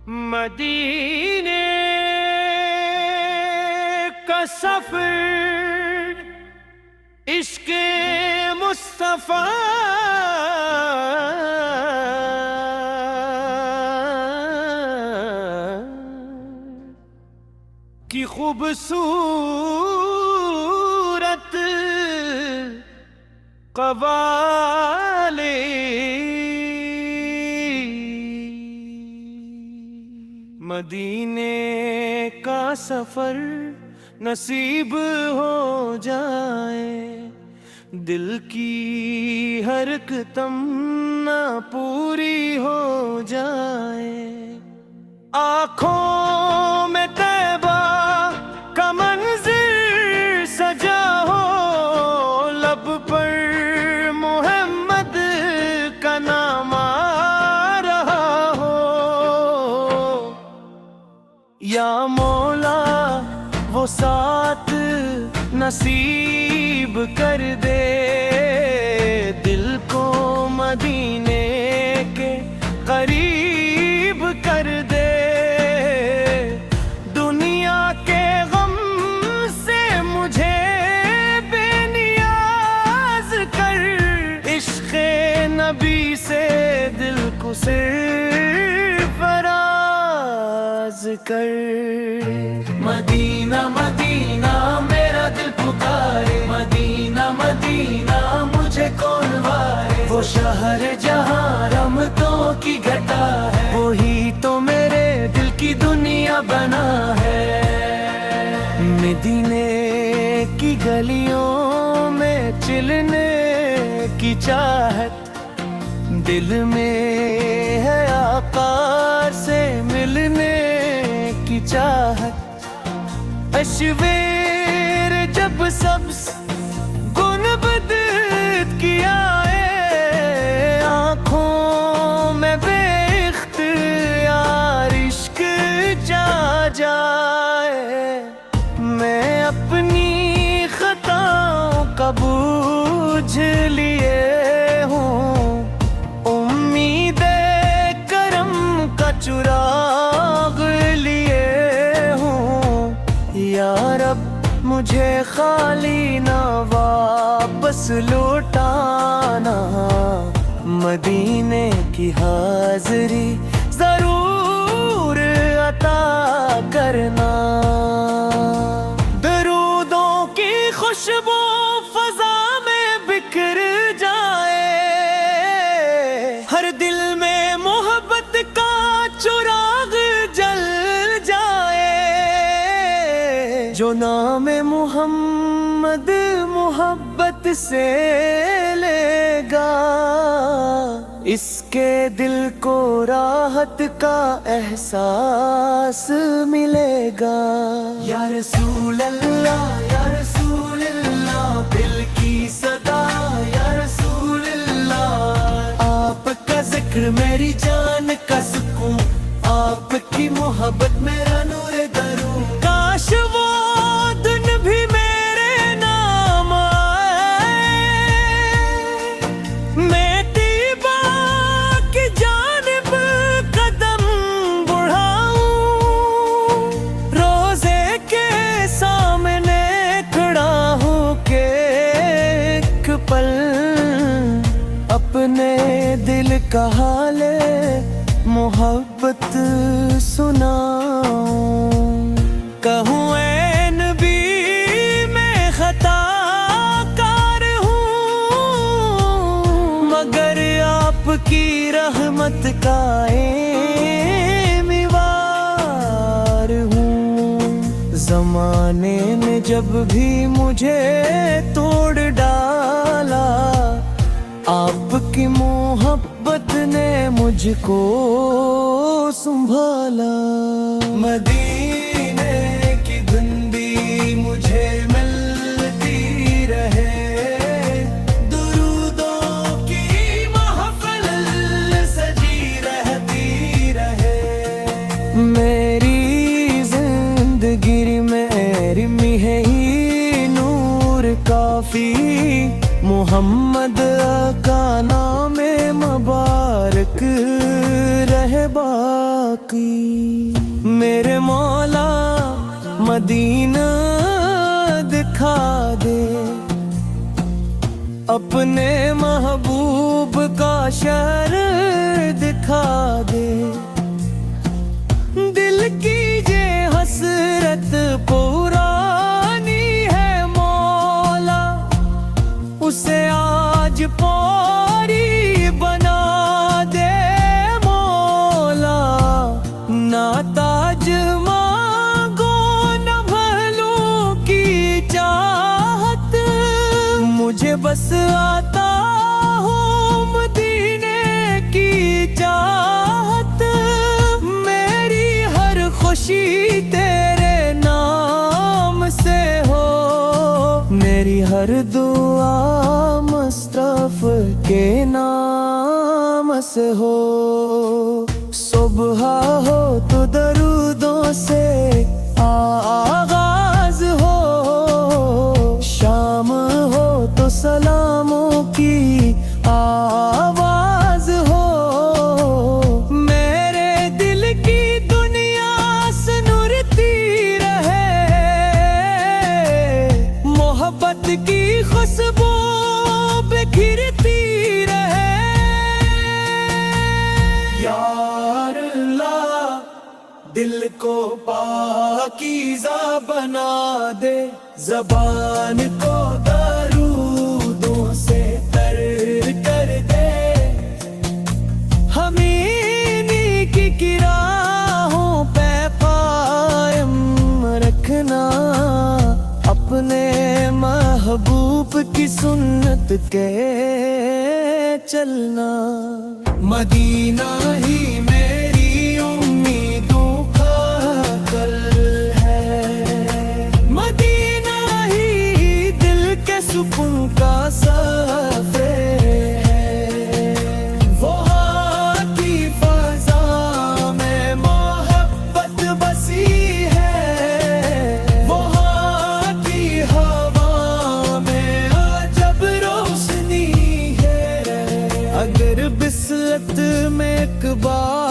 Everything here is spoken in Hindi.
मदीने का सफर इश्क़ मुस्तफ़ा की खूबसूरत कवाले मदीने का सफर नसीब हो जाए, दिल की हर एक तमन्ना पूरी हो जाए। आँखों में तैबा का मंज़िर सजा हो, लब पर मोहम्मद का नाम आ रहा हो। या मौला वो साथ नसीब कर दे, दिल को मदीने के करीब कर दे। दुनिया के गम से मुझे बेनियाज कर, इश्क़े नबी से दिल को सरफराज कर। मदीना मदीना मेरा दिल पुकारे, मदीना मदीना मुझे कौन वारे। वो शहर जहाँ रहमतों की घटा है, वही तो मेरे दिल की दुनिया बना है। मदीने की गलियों में चलने की चाहत, दिल में है आका से मिलने की चाहत। अश्वेर जब सब्ज़ गुनबद किया है, आँखों में बेख्तियार इश्क जा जाए। मैं अपनी खताओं का बूझ लिए हूँ, उम्मीद करम का चुराग लिए हूँ। या रब मुझे खाली ना वापस लौटाना, मदीने की हाज़री जरूर अता करना। दरूदों की खुशबू फ़ज़ा में बिखर जाए, हर दिल में मोहब्बत का चिराग जल जाए। जो नाम मोहम्मद मोहब्बत से लेगा, इसके दिल को राहत का एहसास मिलेगा। या रसूल अल्लाह या रसूल अल्लाह, दिल की सदा या रसूल अल्लाह। आपका जिक्र मेरी जान का सुकून, आपकी मोहब्बत मेरा नूर दरूं। काश वो दिन भी मेरे नाम आए, मैं तीबा की जानिब कदम बढ़ाऊं। रोज़े के सामने खड़ा हूँ के एक पल अपने दिल का हाले मोहब्बत सुनाऊं। कहूँ ऐ नबी मैं खताकार हूँ, मगर आपकी रहमत का एमिवार हूँ। ज़माने ने जब भी मुझे तोड़ डाला, आपकी मोहब्बत ने मुझको संभाला। मदीने की धुन भी मुझे मिलती रहे, दुरूदों की महफिल सजी रहती रहे। मेरी जिंदगी मेरी है ही नूर काफी, मोहम्मद का नाम मुबारक रहे बा। बाकी। मेरे मौला मदीना दिखा दे, अपने महबूब का शहर दिखा दे। दिल की ये हसरत पुरानी है मौला, उसे आज पूरी बना दे मौला। ना ताज मांगो न भलों की चाहत, मुझे बस आता हो मदीने की चाहत। मेरी हर खुशी तेरे नाम से हो, मेरी हर दुआ मुस्तफा के नाम से हो। सुबह हो तो दरूदों से आगाज हो, शाम हो तो सलामों की आवाज हो। मेरे दिल की दुनिया सनुरती रहे, मोहब्बत की खुशबू बिखरती रहे। या अल्लाह दिल को पाकीज़ा बना दे, ज़बान को दरूदों से तर कर दे। हमें इन्हीं की राहों पे कायम रखना, अपने महबूब की सुन्नत के चलना। मदीना ही मेरी उम्मीदों का कल है, मदीना ही दिल के सुकून का सफर है। वहाँ की फज़ा में मोहब्बत बसी है, वहाँ की हवा में अजब रोशनी है। अगर बिसलत में एक बार